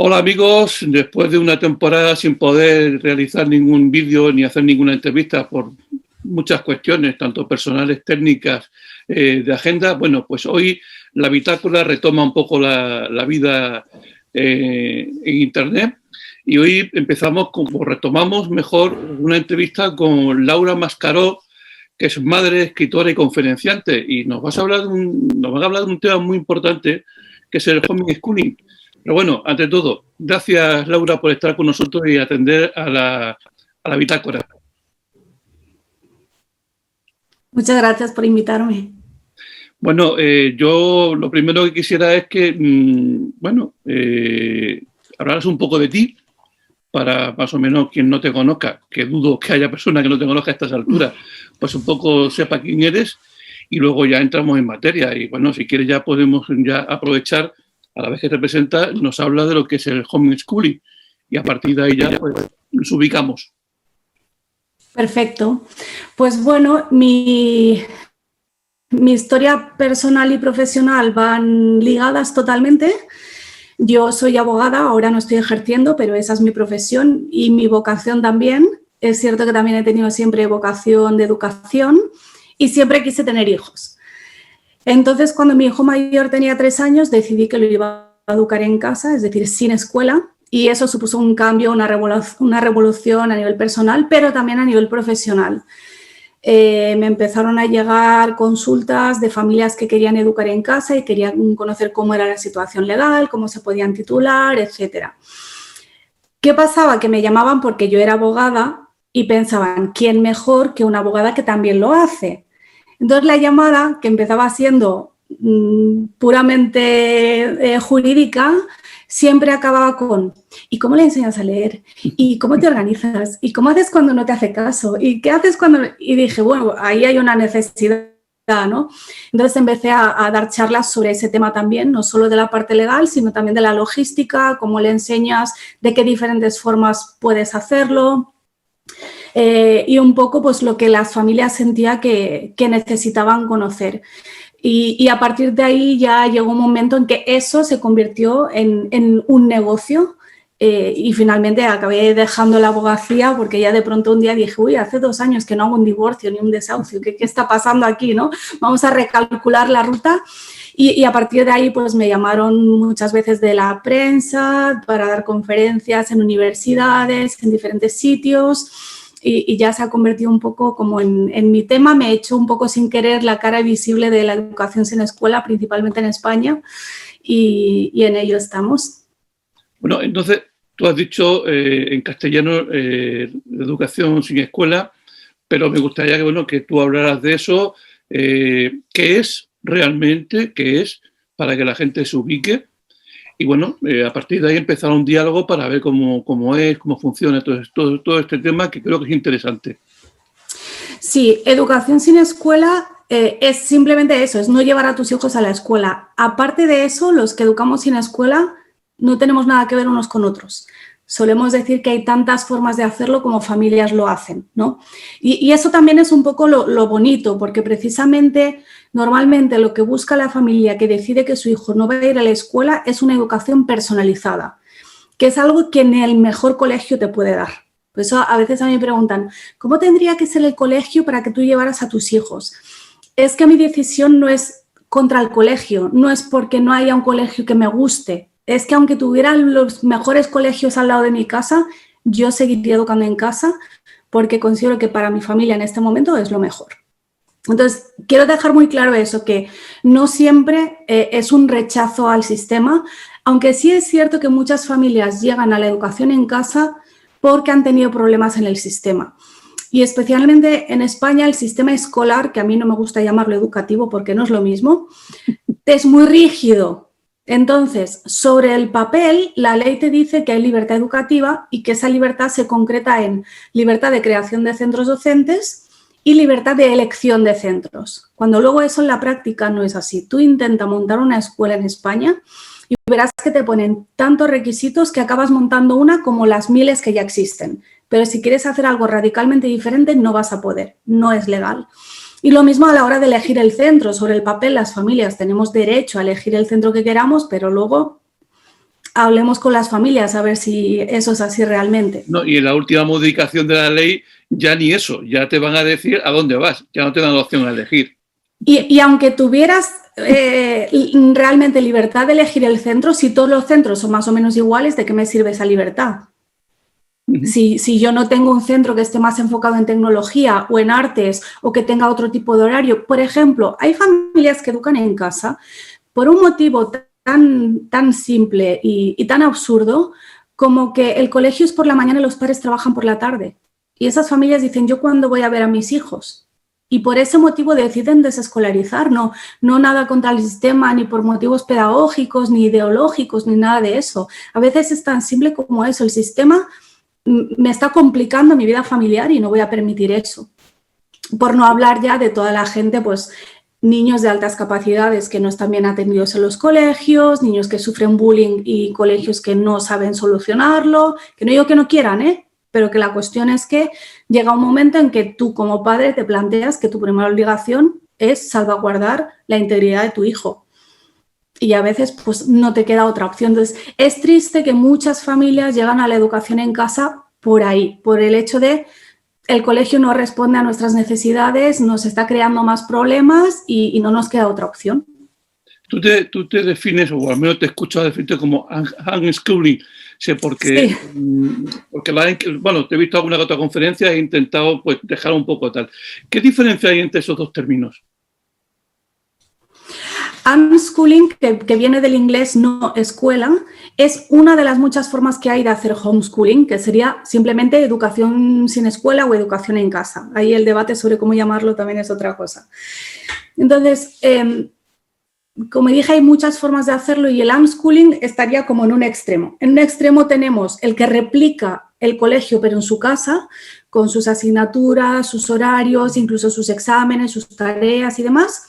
Hola amigos, después de una temporada sin poder realizar ningún vídeo ni hacer ninguna entrevista por muchas cuestiones, tanto personales, técnicas, de agenda, bueno, pues hoy la bitácora retoma un poco la vida en Internet y hoy retomamos mejor una entrevista con Laura Mascaró, que es madre, escritora y conferenciante, y nos van a hablar de un tema muy importante, que es el homeschooling. Pero bueno, ante todo, gracias Laura por estar con nosotros y atender a la bitácora. Muchas gracias por invitarme. Bueno, yo lo primero que quisiera es que, hablaras un poco de ti, para más o menos quien no te conozca, que dudo que haya persona que no te conozca a estas alturas, pues un poco sepa quién eres y luego ya entramos en materia. Y bueno, si quieres ya podemos ya aprovechar, a la vez que te presenta, nos habla de lo que es el homeschooling y a partir de ahí ya pues, nos ubicamos. Perfecto. Pues bueno, mi historia personal y profesional van ligadas totalmente. Yo soy abogada, ahora no estoy ejerciendo, pero esa es mi profesión y mi vocación también. Es cierto que también he tenido siempre vocación de educación y siempre quise tener hijos. Entonces, cuando mi hijo mayor tenía 3 años, decidí que lo iba a educar en casa, es decir, sin escuela, y eso supuso un cambio, una revolución a nivel personal, pero también a nivel profesional. Me empezaron a llegar consultas de familias que querían educar en casa y querían conocer cómo era la situación legal, cómo se podían titular, etc. ¿Qué pasaba? Que me llamaban porque yo era abogada y pensaban, ¿quién mejor que una abogada que también lo hace? Entonces la llamada, que empezaba siendo puramente jurídica, siempre acababa con ¿y cómo le enseñas a leer? ¿Y cómo te organizas? ¿Y cómo haces cuando no te hace caso? ¿Y qué haces cuando...? Y dije, bueno, ahí hay una necesidad, ¿no? Entonces empecé a dar charlas sobre ese tema también, no solo de la parte legal, sino también de la logística, cómo le enseñas, de qué diferentes formas puedes hacerlo. Y un poco pues lo que las familias sentían que necesitaban conocer. Y a partir de ahí ya llegó un momento en que eso se convirtió en un negocio y finalmente acabé dejando la abogacía porque ya de pronto un día dije, uy, hace 2 años que no hago un divorcio ni un desahucio, ¿qué está pasando aquí, no? Vamos a recalcular la ruta. Y a partir de ahí pues me llamaron muchas veces de la prensa para dar conferencias en universidades, en diferentes sitios. Y ya se ha convertido un poco como en mi tema. Me he hecho un poco sin querer la cara visible de la educación sin escuela, principalmente en España, y en ello estamos. Bueno, entonces tú has dicho en castellano educación sin escuela, pero me gustaría que, bueno, que tú hablaras de eso, qué es realmente, qué es, para que la gente se ubique. Y bueno, a partir de ahí empezar un diálogo para ver cómo es, cómo funciona todo este tema que creo que es interesante. Sí, educación sin escuela es simplemente eso, es no llevar a tus hijos a la escuela. Aparte de eso, los que educamos sin escuela no tenemos nada que ver unos con otros. Solemos decir que hay tantas formas de hacerlo como familias lo hacen, ¿no? Y eso también es un poco lo bonito, porque precisamente normalmente lo que busca la familia que decide que su hijo no va a ir a la escuela es una educación personalizada, que es algo que ni el mejor colegio te puede dar. Por eso a veces a mí me preguntan, ¿cómo tendría que ser el colegio para que tú llevaras a tus hijos? Es que mi decisión no es contra el colegio, no es porque no haya un colegio que me guste. Es que aunque tuviera los mejores colegios al lado de mi casa, yo seguiría educando en casa porque considero que para mi familia en este momento es lo mejor. Entonces, quiero dejar muy claro eso, que no siempre es un rechazo al sistema, aunque sí es cierto que muchas familias llegan a la educación en casa porque han tenido problemas en el sistema. Y especialmente en España el sistema escolar, que a mí no me gusta llamarlo educativo porque no es lo mismo, es muy rígido. Entonces, sobre el papel, la ley te dice que hay libertad educativa y que esa libertad se concreta en libertad de creación de centros docentes y libertad de elección de centros. Cuando luego eso en la práctica no es así. Tú intenta montar una escuela en España y verás que te ponen tantos requisitos que acabas montando una como las miles que ya existen. Pero si quieres hacer algo radicalmente diferente, no vas a poder, no es legal. Y lo mismo a la hora de elegir el centro. Sobre el papel, las familias tenemos derecho a elegir el centro que queramos, pero luego hablemos con las familias a ver si eso es así realmente. No, y en la última modificación de la ley ya ni eso, ya te van a decir a dónde vas, ya no te dan la opción a elegir. Y aunque tuvieras realmente libertad de elegir el centro, si todos los centros son más o menos iguales, ¿de qué me sirve esa libertad? Si yo no tengo un centro que esté más enfocado en tecnología o en artes o que tenga otro tipo de horario. Por ejemplo, hay familias que educan en casa por un motivo tan simple y tan absurdo como que el colegio es por la mañana y los padres trabajan por la tarde. Y esas familias dicen, ¿yo cuándo voy a ver a mis hijos? Y por ese motivo deciden desescolarizar, no nada contra el sistema, ni por motivos pedagógicos, ni ideológicos, ni nada de eso. A veces es tan simple como eso, el sistema me está complicando mi vida familiar y no voy a permitir eso. Por no hablar ya de toda la gente, pues niños de altas capacidades que no están bien atendidos en los colegios, niños que sufren bullying y colegios que no saben solucionarlo, que no digo que no quieran, pero que la cuestión es que llega un momento en que tú como padre te planteas que tu primera obligación es salvaguardar la integridad de tu hijo. Y a veces pues no te queda otra opción. Entonces, es triste que muchas familias llegan a la educación en casa por ahí, por el hecho de el colegio no responde a nuestras necesidades, nos está creando más problemas y no nos queda otra opción. Tú te defines, o al menos te he escuchado definirte como unschooling, porque, sí. Porque te he visto alguna otra conferencia e he intentado pues, dejar un poco tal. ¿Qué diferencia hay entre esos dos términos? Unschooling, que viene del inglés no escuela, es una de las muchas formas que hay de hacer homeschooling, que sería simplemente educación sin escuela o educación en casa. Ahí el debate sobre cómo llamarlo también es otra cosa. Entonces, como dije, hay muchas formas de hacerlo y el unschooling estaría como en un extremo. En un extremo tenemos el que replica el colegio pero en su casa, con sus asignaturas, sus horarios, incluso sus exámenes, sus tareas y demás.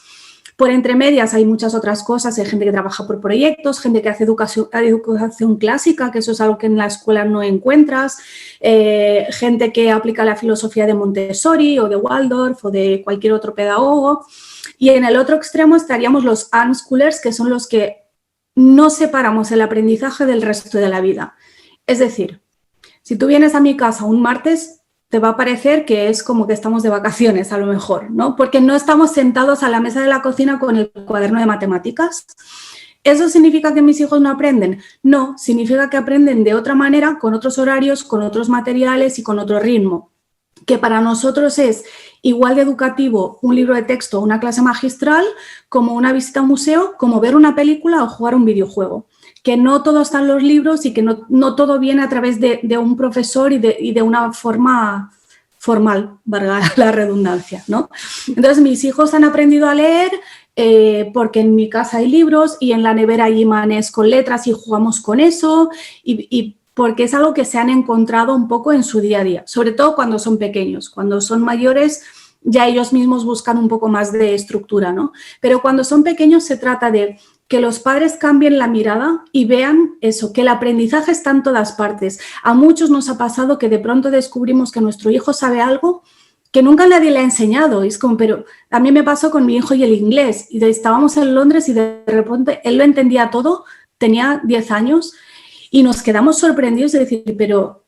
Por entre medias hay muchas otras cosas, hay gente que trabaja por proyectos, gente que hace educación clásica, que eso es algo que en la escuela no encuentras, gente que aplica la filosofía de Montessori o de Waldorf o de cualquier otro pedagogo. Y en el otro extremo estaríamos los unschoolers, que son los que no separamos el aprendizaje del resto de la vida. Es decir, si tú vienes a mi casa un martes, te va a parecer que es como que estamos de vacaciones a lo mejor, ¿no? Porque no estamos sentados a la mesa de la cocina con el cuaderno de matemáticas. ¿Eso significa que mis hijos no aprenden? No, significa que aprenden de otra manera, con otros horarios, con otros materiales y con otro ritmo. Que para nosotros es igual de educativo un libro de texto o una clase magistral como una visita a un museo, como ver una película o jugar un videojuego. Que no todo está en los libros y que no todo viene a través de un profesor y de una forma formal, valga la redundancia, ¿no? Entonces, mis hijos han aprendido a leer porque en mi casa hay libros y en la nevera hay imanes con letras y jugamos con eso y porque es algo que se han encontrado un poco en su día a día, sobre todo cuando son pequeños. Cuando son mayores ya ellos mismos buscan un poco más de estructura, ¿no? Pero cuando son pequeños se trata de que los padres cambien la mirada y vean eso, que el aprendizaje está en todas partes. A muchos nos ha pasado que de pronto descubrimos que nuestro hijo sabe algo que nunca nadie le ha enseñado. Y es como, pero a mí me pasó con mi hijo y el inglés. Y estábamos en Londres y de repente él lo entendía todo, tenía 10 años, y nos quedamos sorprendidos de decir, pero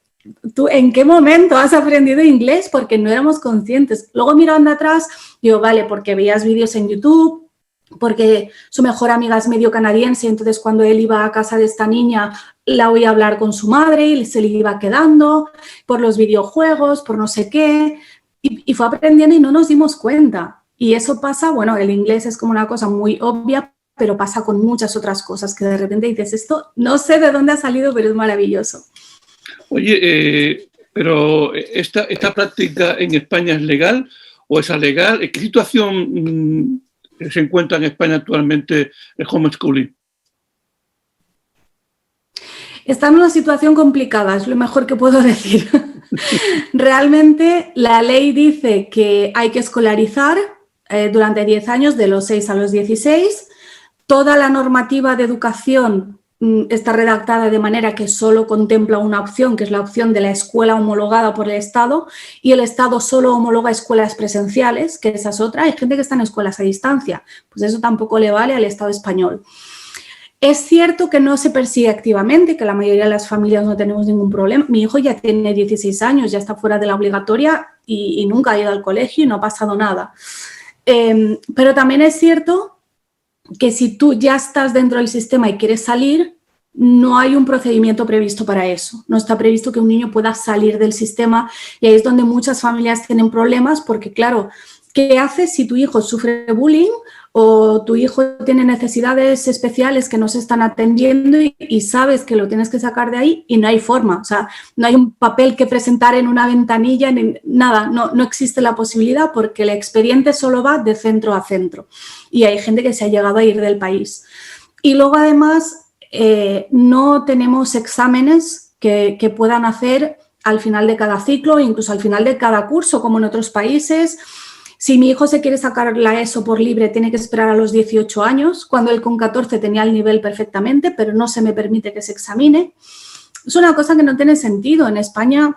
¿tú en qué momento has aprendido inglés? Porque no éramos conscientes. Luego mirando atrás, digo, vale, porque veías vídeos en YouTube, porque su mejor amiga es medio canadiense, entonces cuando él iba a casa de esta niña la oía hablar con su madre y se le iba quedando, por los videojuegos, por no sé qué, y fue aprendiendo y no nos dimos cuenta. Y eso pasa, bueno, el inglés es como una cosa muy obvia, pero pasa con muchas otras cosas que de repente dices, esto no sé de dónde ha salido, pero es maravilloso. Oye, pero ¿esta práctica en España es legal o es alegal? ¿En qué situación se encuentra en España actualmente el homeschooling? Está en una situación complicada, es lo mejor que puedo decir. Realmente la ley dice que hay que escolarizar durante 10 años, de los 6 a los 16. Toda la normativa de educación está redactada de manera que solo contempla una opción, que es la opción de la escuela homologada por el Estado, y el Estado solo homologa escuelas presenciales, que esa es otra. Hay gente que está en escuelas a distancia, pues eso tampoco le vale al Estado español. Es cierto que no se persigue activamente, que la mayoría de las familias no tenemos ningún problema. Mi hijo ya tiene 16 años, ya está fuera de la obligatoria y nunca ha ido al colegio y no ha pasado nada. Pero también es cierto que si tú ya estás dentro del sistema y quieres salir, no hay un procedimiento previsto para eso. No está previsto que un niño pueda salir del sistema y ahí es donde muchas familias tienen problemas porque, claro, ¿qué haces si tu hijo sufre bullying o tu hijo tiene necesidades especiales que no se están atendiendo y sabes que lo tienes que sacar de ahí y no hay forma? O sea, no hay un papel que presentar en una ventanilla, ni nada, no existe la posibilidad porque el expediente solo va de centro a centro y hay gente que se ha llegado a ir del país. Y luego, además, no tenemos exámenes que puedan hacer al final de cada ciclo, incluso al final de cada curso, como en otros países. Si mi hijo se quiere sacar la ESO por libre, tiene que esperar a los 18 años, cuando él con 14 tenía el nivel perfectamente, pero no se me permite que se examine. Es una cosa que no tiene sentido. En España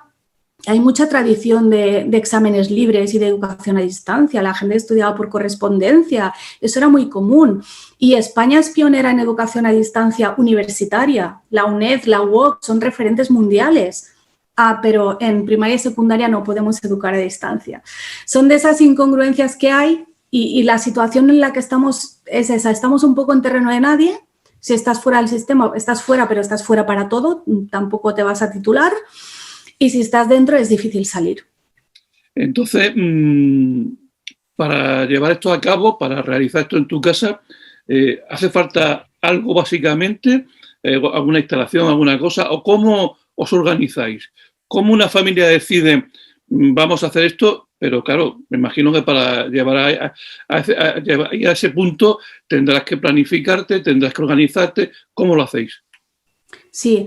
hay mucha tradición de exámenes libres y de educación a distancia. La gente estudiaba por correspondencia. Eso era muy común. Y España es pionera en educación a distancia universitaria. La UNED, la UOC son referentes mundiales. Pero en primaria y secundaria no podemos educar a distancia. Son de esas incongruencias que hay y la situación en la que estamos es esa. Estamos un poco en terreno de nadie. Si estás fuera del sistema, estás fuera, pero estás fuera para todo. Tampoco te vas a titular. Y si estás dentro, es difícil salir. Entonces, para llevar esto a cabo, para realizar esto en tu casa, ¿hace falta algo básicamente? ¿Alguna instalación, alguna cosa? ¿O cómo os organizáis? ¿Cómo una familia decide, vamos a hacer esto? Pero claro, me imagino que para llevar a ese punto tendrás que planificarte, tendrás que organizarte. ¿Cómo lo hacéis? Sí.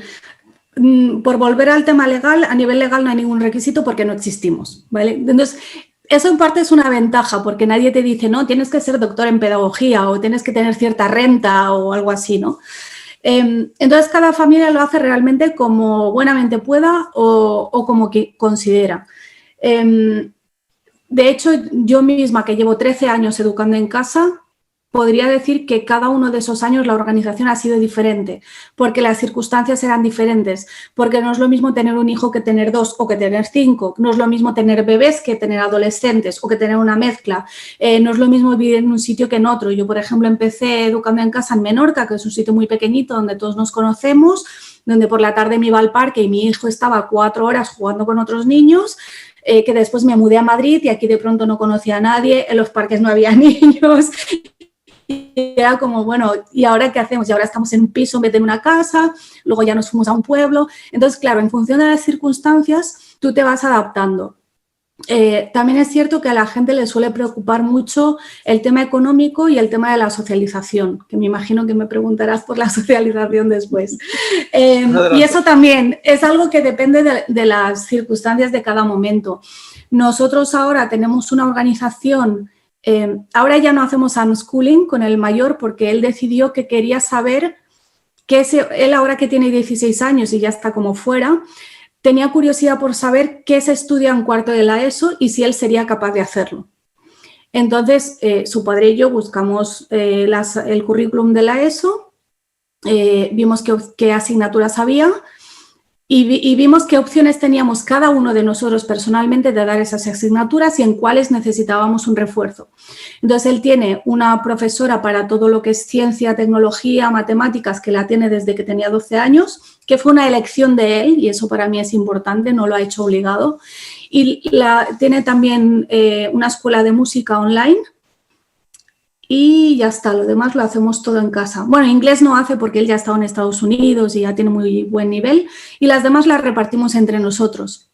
Por volver al tema legal, a nivel legal no hay ningún requisito porque no existimos, ¿vale? Entonces, eso en parte es una ventaja porque nadie te dice, no, tienes que ser doctor en pedagogía o tienes que tener cierta renta o algo así, ¿no? Entonces, cada familia lo hace realmente como buenamente pueda o como que considera. De hecho, yo misma, que llevo 13 años educando en casa, podría decir que cada uno de esos años la organización ha sido diferente, porque las circunstancias eran diferentes, porque no es lo mismo tener un hijo que tener 2 o que tener 5, no es lo mismo tener bebés que tener adolescentes o que tener una mezcla, no es lo mismo vivir en un sitio que en otro. Yo, por ejemplo, empecé educando en casa en Menorca, que es un sitio muy pequeñito donde todos nos conocemos, donde por la tarde me iba al parque y mi hijo estaba 4 horas jugando con otros niños, que después me mudé a Madrid y aquí de pronto no conocía a nadie, en los parques no había niños. Y era como, bueno, ¿y ahora qué hacemos? Y ahora estamos en un piso en vez de en una casa, luego ya nos fuimos a un pueblo. Entonces, claro, en función de las circunstancias, tú te vas adaptando. También es cierto que a la gente le suele preocupar mucho el tema económico y el tema de la socialización, que me imagino que me preguntarás por la socialización después. Y eso también es algo que depende de las circunstancias de cada momento. Nosotros ahora tenemos una organización. Ahora ya no hacemos unschooling con el mayor porque él decidió que quería saber que él ahora que tiene 16 años y ya está como fuera, tenía curiosidad por saber qué se estudia en cuarto de la ESO y si él sería capaz de hacerlo. Entonces, su padre y yo buscamos el currículum de la ESO, vimos qué asignaturas había y vimos qué opciones teníamos cada uno de nosotros personalmente de dar esas asignaturas y en cuáles necesitábamos un refuerzo. Entonces, él tiene una profesora para todo lo que es ciencia, tecnología, matemáticas, que la tiene desde que tenía 12 años, que fue una elección de él y eso para mí es importante, no lo ha hecho obligado. Y tiene también una escuela de música online. Y ya está, lo demás lo hacemos todo en casa. Bueno, inglés no hace porque él ya ha estado en Estados Unidos y ya tiene muy buen nivel y las demás las repartimos entre nosotros.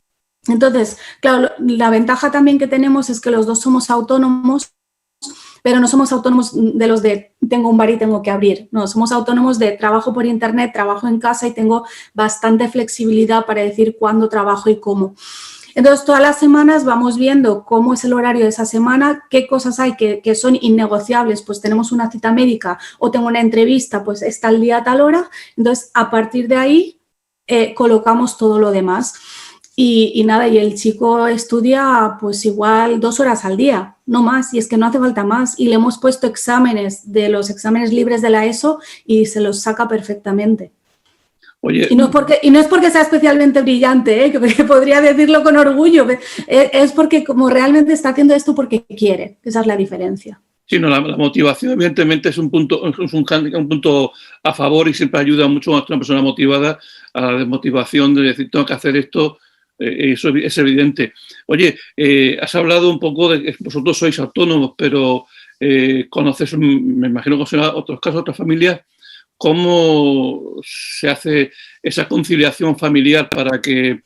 Entonces, claro, la ventaja también que tenemos es que los dos somos autónomos, pero no somos autónomos de los de tengo un bar y tengo que abrir. No, somos autónomos de trabajo por internet, trabajo en casa y tengo bastante flexibilidad para decir cuándo trabajo y cómo. Entonces, todas las semanas vamos viendo cómo es el horario de esa semana, qué cosas hay que son innegociables, pues tenemos una cita médica o tengo una entrevista, pues está el día a tal hora. Entonces, a partir de ahí, colocamos todo lo demás. Y nada, y el chico estudia pues igual 2 horas al día. no más, y es que no hace falta más. Y le hemos puesto exámenes de los exámenes libres de la ESO y se los saca perfectamente. Oye, y no es porque sea especialmente brillante, que podría decirlo con orgullo, es porque como realmente está haciendo esto porque quiere, esa es la diferencia. Sí, no, la motivación evidentemente es un punto a favor y siempre ayuda mucho a una persona motivada a la desmotivación de decir tengo que hacer esto, eso es evidente. Oye, has hablado un poco de que vosotros sois autónomos, pero conoces, me imagino que son otros casos, otras familias. ¿Cómo se hace esa conciliación familiar para que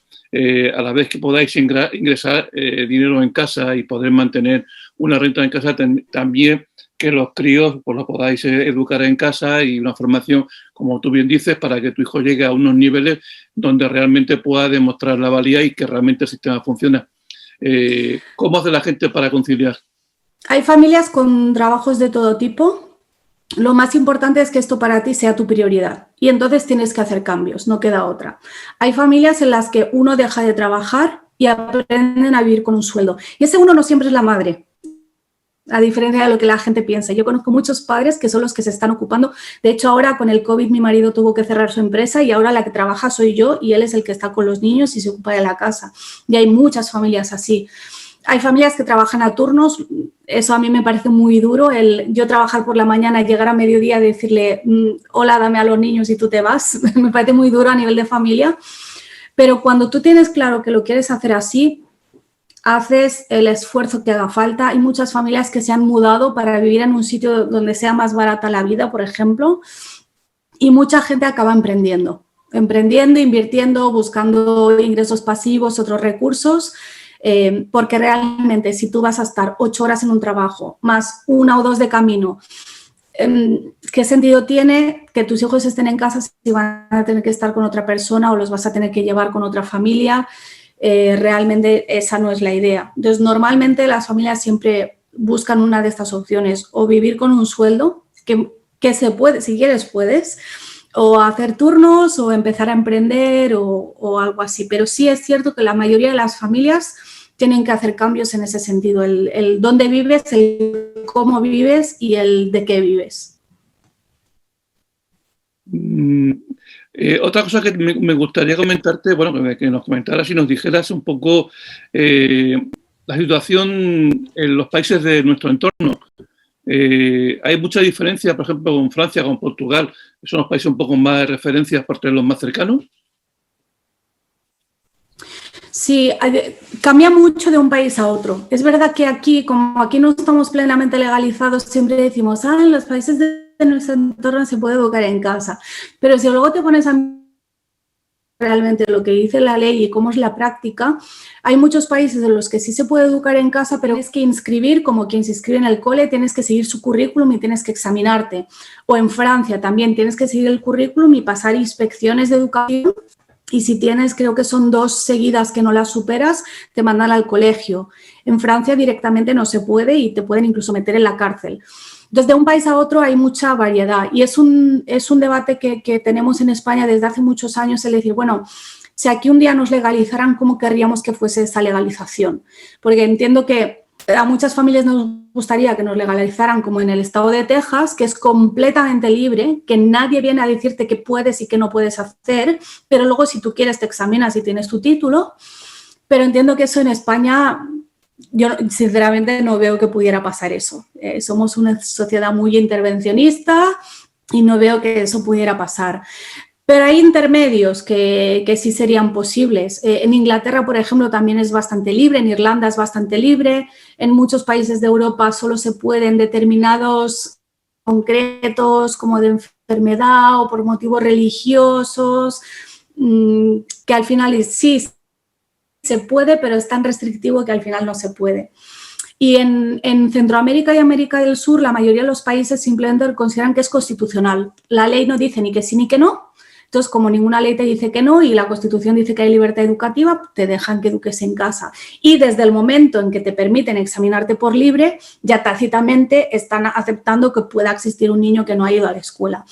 a la vez que podáis ingresar dinero en casa y poder mantener una renta en casa, también que los críos pues, los podáis educar en casa y una formación, como tú bien dices, para que tu hijo llegue a unos niveles donde realmente pueda demostrar la valía y que realmente el sistema funciona? ¿Cómo hace la gente para conciliar? Hay familias con trabajos de todo tipo. Lo más importante es que esto para ti sea tu prioridad y entonces tienes que hacer cambios, no queda otra. Hay familias en las que uno deja de trabajar y aprenden a vivir con un sueldo. Y ese uno no siempre es la madre, a diferencia de lo que la gente piensa. Yo conozco muchos padres que son los que se están ocupando. De hecho, ahora con el COVID mi marido tuvo que cerrar su empresa y ahora la que trabaja soy yo y él es el que está con los niños y se ocupa de la casa. Y hay muchas familias así. Hay familias que trabajan a turnos, eso a mí me parece muy duro, yo trabajar por la mañana, llegar a mediodía y decirle hola, dame a los niños y tú te vas, me parece muy duro a nivel de familia, pero cuando tú tienes claro que lo quieres hacer así, haces el esfuerzo que haga falta. Hay muchas familias que se han mudado para vivir en un sitio donde sea más barata la vida, por ejemplo, y mucha gente acaba emprendiendo, invirtiendo, buscando ingresos pasivos, otros recursos. Porque realmente si tú vas a estar 8 horas en un trabajo más 1 o 2 de camino, ¿qué sentido tiene que tus hijos estén en casa si van a tener que estar con otra persona o los vas a tener que llevar con otra familia? Realmente esa no es la idea. Entonces, normalmente las familias siempre buscan una de estas opciones, o vivir con un sueldo, que se puede, si quieres puedes, o hacer turnos o empezar a emprender o algo así. Pero sí es cierto que la mayoría de las familias tienen que hacer cambios en ese sentido, el dónde vives, el cómo vives y el de qué vives. Otra cosa que me gustaría comentarte, bueno, que nos comentaras y nos dijeras un poco la situación en los países de nuestro entorno. Hay mucha diferencia, por ejemplo, con Francia, con Portugal, que son los países un poco más de referencia por tener los más cercanos. Sí, cambia mucho de un país a otro. Es verdad que aquí, como aquí no estamos plenamente legalizados, siempre decimos, en los países de nuestro entorno se puede educar en casa. Pero si luego te pones a realmente lo que dice la ley y cómo es la práctica, hay muchos países en los que sí se puede educar en casa, pero tienes que inscribir, como quien se inscribe en el cole, tienes que seguir su currículum y tienes que examinarte. O en Francia también tienes que seguir el currículum y pasar inspecciones de educación. Y si tienes, creo que son 2 seguidas que no las superas, te mandan al colegio. En Francia directamente no se puede y te pueden incluso meter en la cárcel. Entonces, de un país a otro hay mucha variedad y es un debate que tenemos en España desde hace muchos años, el decir, bueno, si aquí un día nos legalizaran, ¿cómo querríamos que fuese esa legalización? Porque entiendo que a muchas familias nos gustaría que nos legalizaran como en el estado de Texas, que es completamente libre, que nadie viene a decirte qué puedes y qué no puedes hacer, pero luego si tú quieres te examinas y tienes tu título. Pero entiendo que eso en España, yo sinceramente no veo que pudiera pasar eso. Somos una sociedad muy intervencionista y no veo que eso pudiera pasar. Pero hay intermedios que sí serían posibles. En Inglaterra, por ejemplo, también es bastante libre, en Irlanda es bastante libre, en muchos países de Europa solo se pueden determinados concretos como de enfermedad o por motivos religiosos, que al final sí se puede, pero es tan restrictivo que al final no se puede. Y en Centroamérica y América del Sur, la mayoría de los países simplemente consideran que es constitucional. La ley no dice ni que sí ni que no. Entonces, como ninguna ley te dice que no y la Constitución dice que hay libertad educativa, te dejan que eduques en casa. Y desde el momento en que te permiten examinarte por libre, ya tácitamente están aceptando que pueda existir un niño que no ha ido a la escuela.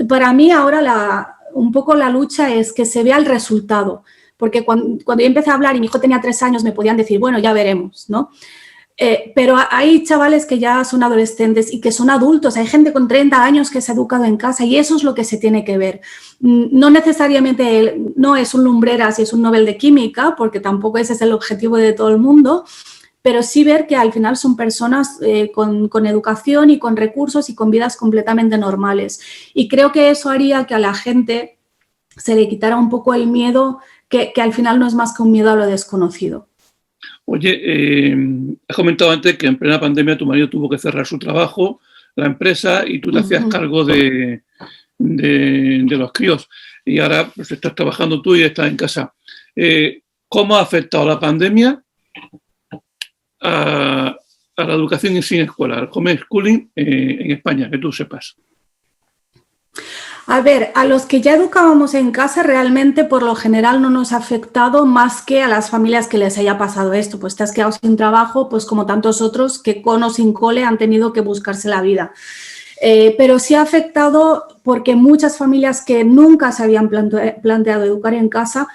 Para mí ahora un poco la lucha es que se vea el resultado. Porque cuando yo empecé a hablar y mi hijo tenía 3 años, me podían decir, bueno, ya veremos, ¿no? Pero hay chavales que ya son adolescentes y que son adultos. Hay gente con 30 años que se ha educado en casa y eso es lo que se tiene que ver. No necesariamente no es un Lumbreras y es un Nobel de Química, porque tampoco ese es el objetivo de todo el mundo, pero sí ver que al final son personas con educación y con recursos y con vidas completamente normales. Y creo que eso haría que a la gente se le quitara un poco el miedo, que al final no es más que un miedo a lo desconocido. Oye, has comentado antes que en plena pandemia tu marido tuvo que cerrar su trabajo, la empresa, y tú te hacías cargo de los críos. Y ahora pues, estás trabajando tú y estás en casa. ¿Cómo ha afectado la pandemia a la educación sin escuela, al homeschooling en España, que tú sepas? A ver, a los que ya educábamos en casa realmente por lo general no nos ha afectado más que a las familias que les haya pasado esto. Pues te has quedado sin trabajo, pues como tantos otros que con o sin cole han tenido que buscarse la vida. Pero sí ha afectado porque muchas familias que nunca se habían planteado educar en casa,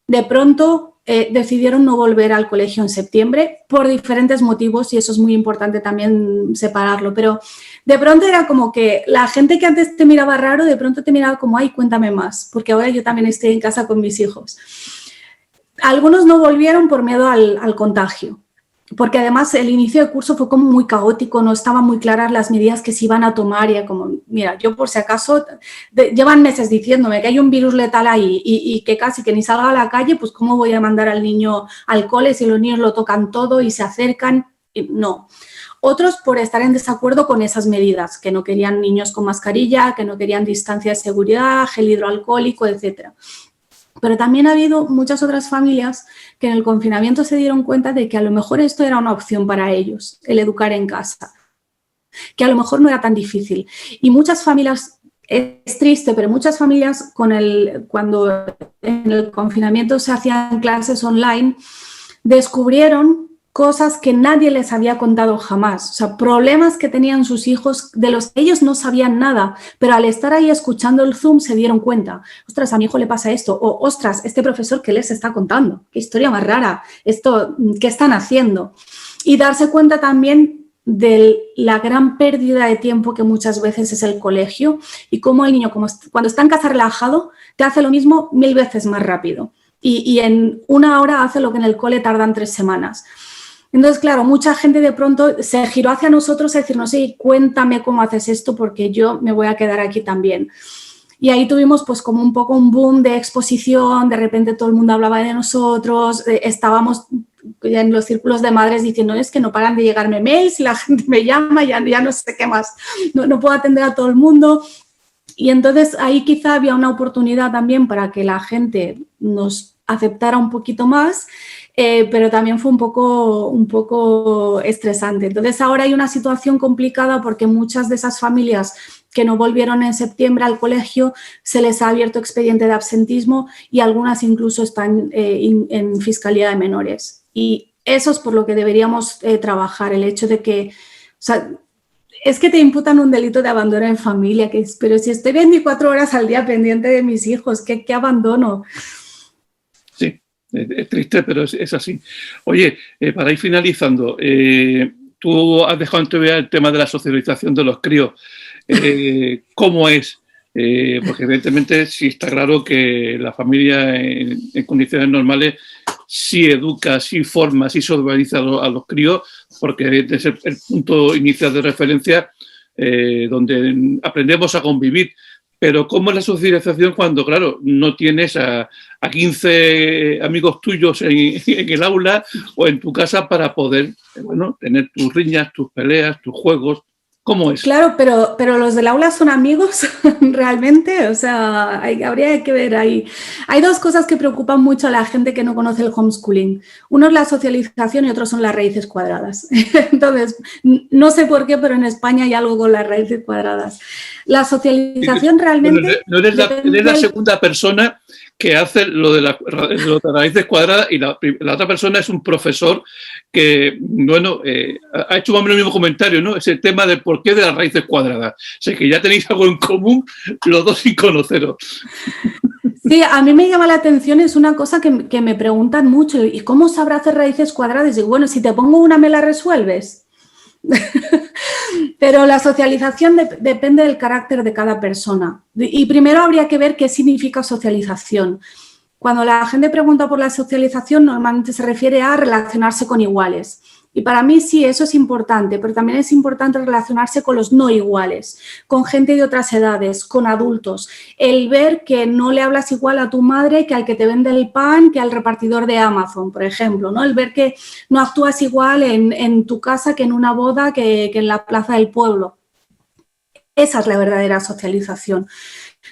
de pronto decidieron no volver al colegio en septiembre por diferentes motivos y eso es muy importante también separarlo. Pero de pronto era como que la gente que antes te miraba raro, de pronto te miraba como, ay, cuéntame más, porque ahora yo también estoy en casa con mis hijos. Algunos no volvieron por miedo al contagio, porque además el inicio del curso fue como muy caótico, no estaban muy claras las medidas que se iban a tomar y como, mira, yo por si acaso, llevan meses diciéndome que hay un virus letal ahí y que casi que ni salga a la calle, pues cómo voy a mandar al niño al cole si los niños lo tocan todo y se acercan, no. Otros por estar en desacuerdo con esas medidas, que no querían niños con mascarilla, que no querían distancia de seguridad, gel hidroalcohólico, etcétera. Pero también ha habido muchas otras familias que en el confinamiento se dieron cuenta de que a lo mejor esto era una opción para ellos, el educar en casa, que a lo mejor no era tan difícil. Y muchas familias, es triste, pero muchas familias cuando en el confinamiento se hacían clases online, descubrieron cosas que nadie les había contado jamás, o sea, problemas que tenían sus hijos de los que ellos no sabían nada, pero al estar ahí escuchando el Zoom se dieron cuenta, ostras, a mi hijo le pasa esto, o ostras, este profesor, ¿qué les está contando? Qué historia más rara, esto, ¿qué están haciendo? Y darse cuenta también de la gran pérdida de tiempo que muchas veces es el colegio y cómo el niño, cuando está en casa relajado, te hace lo mismo 1000 veces más rápido y en 1 hora hace lo que en el cole tardan 3 semanas. Entonces, claro, mucha gente de pronto se giró hacia nosotros a decirnos, sí, cuéntame cómo haces esto porque yo me voy a quedar aquí también. Y ahí tuvimos pues como un poco un boom de exposición, de repente todo el mundo hablaba de nosotros, estábamos ya en los círculos de madres diciendo, es que no paran de llegarme mails y la gente me llama, ya no sé qué más, no puedo atender a todo el mundo. Y entonces ahí quizá había una oportunidad también para que la gente nos aceptara un poquito más, pero también fue un poco estresante. Entonces ahora hay una situación complicada porque muchas de esas familias que no volvieron en septiembre al colegio se les ha abierto expediente de absentismo y algunas incluso están en Fiscalía de Menores. Y eso es por lo que deberíamos trabajar, el hecho de que, o sea, es que te imputan un delito de abandono en familia, pero si estoy 24 horas al día pendiente de mis hijos, ¿qué abandono? Sí, es triste, pero es así. Oye, para ir finalizando, tú has dejado entrever el tema de la socialización de los críos. ¿Cómo es? Porque evidentemente sí está claro que la familia en condiciones normales sí educa, sí forma, sí socializa a los críos, porque es el punto inicial de referencia donde aprendemos a convivir. Pero ¿cómo es la socialización cuando, claro, no tienes a 15 amigos tuyos en el aula o en tu casa para poder, bueno, tener tus riñas, tus peleas, tus juegos? ¿Cómo es? Claro, pero los del aula son amigos realmente, o sea, habría que ver ahí. Hay dos cosas que preocupan mucho a la gente que no conoce el homeschooling. Uno es la socialización y otro son las raíces cuadradas. Entonces, no sé por qué, pero en España hay algo con las raíces cuadradas. La socialización realmente... No eres la segunda persona que hace lo de las raíces cuadradas y la otra persona es un profesor que, bueno, ha hecho más o menos el mismo comentario, ¿no? Ese tema del porqué de las raíces cuadradas. O sea, que ya tenéis algo en común los dos sin conoceros. Sí, a mí me llama la atención, es una cosa que me preguntan mucho, ¿y cómo sabrá hacer raíces cuadradas? Y bueno, si te pongo una, ¿me la resuelves? Pero la socialización depende del carácter de cada persona. Y primero habría que ver qué significa socialización. Cuando la gente pregunta por la socialización, normalmente se refiere a relacionarse con iguales. Y para mí sí, eso es importante, pero también es importante relacionarse con los no iguales, con gente de otras edades, con adultos. El ver que no le hablas igual a tu madre que al que te vende el pan, que al repartidor de Amazon, por ejemplo, ¿no? El ver que no actúas igual en tu casa que en una boda, que en la plaza del pueblo. Esa es la verdadera socialización.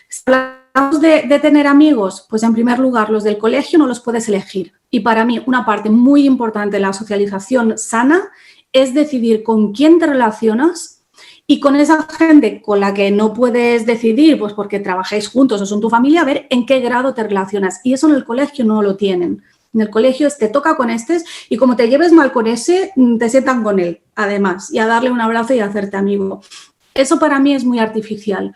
Si hablamos de tener amigos, pues en primer lugar, los del colegio no los puedes elegir. Y para mí, una parte muy importante de la socialización sana es decidir con quién te relacionas y con esa gente con la que no puedes decidir, pues porque trabajáis juntos o son tu familia, a ver en qué grado te relacionas. Y eso en el colegio no lo tienen. En el colegio te toca con y como te lleves mal con ese, te sientan con él, además, y a darle un abrazo y a hacerte amigo. Eso para mí es muy artificial.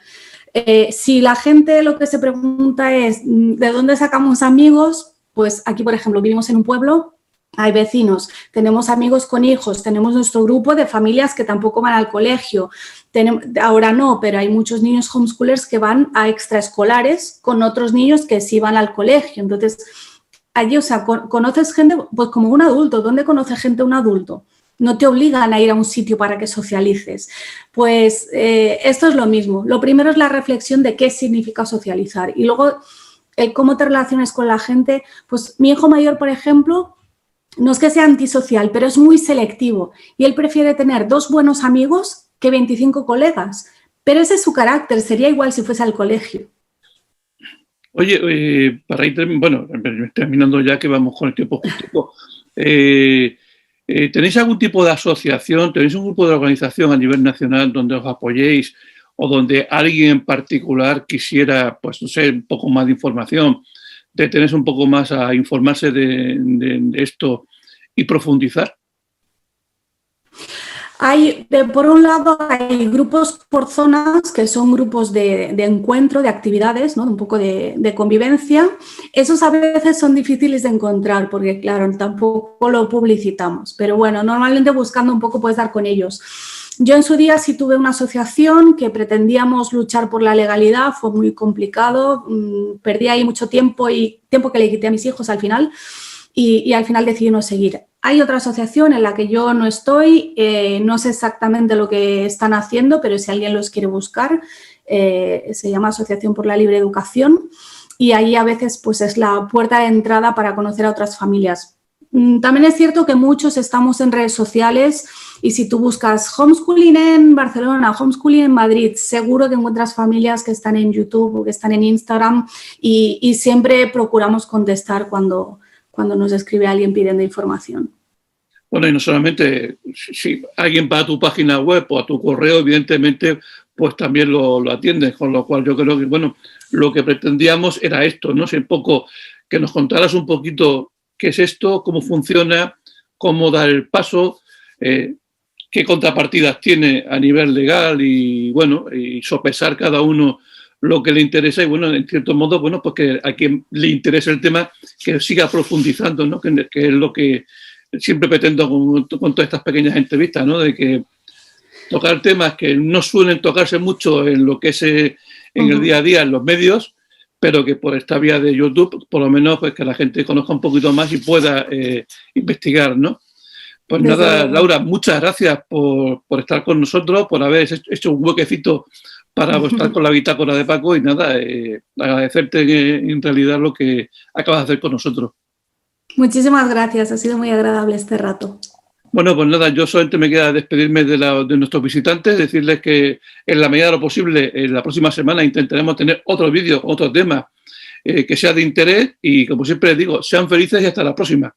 Si la gente lo que se pregunta es ¿de dónde sacamos amigos? Pues aquí, por ejemplo, vivimos en un pueblo, hay vecinos, tenemos amigos con hijos, tenemos nuestro grupo de familias que tampoco van al colegio. Ahora no, pero hay muchos niños homeschoolers que van a extraescolares con otros niños que sí van al colegio. Entonces, allí, o sea, conoces gente pues como un adulto. ¿Dónde conoce gente un adulto? No te obligan a ir a un sitio para que socialices. Pues esto es lo mismo. Lo primero es la reflexión de qué significa socializar y luego el cómo te relaciones con la gente. Pues mi hijo mayor, por ejemplo, no es que sea antisocial, pero es muy selectivo y él prefiere tener 2 buenos amigos que 25 colegas. Pero ese es su carácter, sería igual si fuese al colegio. Oye, para ir terminando ya que vamos con el tiempo justo, ¿tenéis algún tipo de asociación, tenéis un grupo de organización a nivel nacional donde os apoyéis o donde alguien en particular quisiera, pues no sé, un poco más de información, detenerse un poco más a informarse de esto y profundizar? Por un lado, hay grupos por zonas que son grupos de encuentro, de actividades, ¿no? Un poco de convivencia. Esos a veces son difíciles de encontrar porque, claro, tampoco lo publicitamos. Pero bueno, normalmente buscando un poco puedes dar con ellos. Yo en su día sí tuve una asociación que pretendíamos luchar por la legalidad, fue muy complicado, perdí ahí mucho tiempo y tiempo que le quité a mis hijos al final y al final decidí no seguir. Hay otra asociación en la que yo no estoy, no sé exactamente lo que están haciendo, pero si alguien los quiere buscar, se llama Asociación por la Libre Educación y ahí a veces pues es la puerta de entrada para conocer a otras familias. También es cierto que muchos estamos en redes sociales y si tú buscas homeschooling en Barcelona, homeschooling en Madrid, seguro que encuentras familias que están en YouTube o que están en Instagram y siempre procuramos contestar cuando nos escribe alguien pidiendo información. Bueno, y no solamente, si alguien va a tu página web o a tu correo, evidentemente, pues también lo atiendes, con lo cual yo creo que, bueno, lo que pretendíamos era esto, ¿no? Si un poco que nos contaras un poquito qué es esto, cómo funciona, cómo dar el paso, qué contrapartidas tiene a nivel legal y, bueno, y sopesar cada uno lo que le interesa y, bueno, en cierto modo, bueno, pues que a quien le interese el tema que siga profundizando, ¿no? Que es lo que siempre pretendo con todas estas pequeñas entrevistas, ¿no? De que tocar temas que no suelen tocarse mucho en lo que es en el día a día, en los medios, pero que por esta vía de YouTube, por lo menos, pues que la gente conozca un poquito más y pueda investigar, ¿no? Pues nada, Laura, muchas gracias por estar con nosotros, por haber hecho un huequecito para estar con la bitácora de Paco y nada, agradecerte en realidad lo que acabas de hacer con nosotros. Muchísimas gracias, ha sido muy agradable este rato. Bueno, pues nada, yo solamente me queda despedirme de nuestros visitantes, decirles que en la medida de lo posible, en la próxima semana intentaremos tener otros vídeos, otros temas que sea de interés y como siempre les digo, sean felices y hasta la próxima.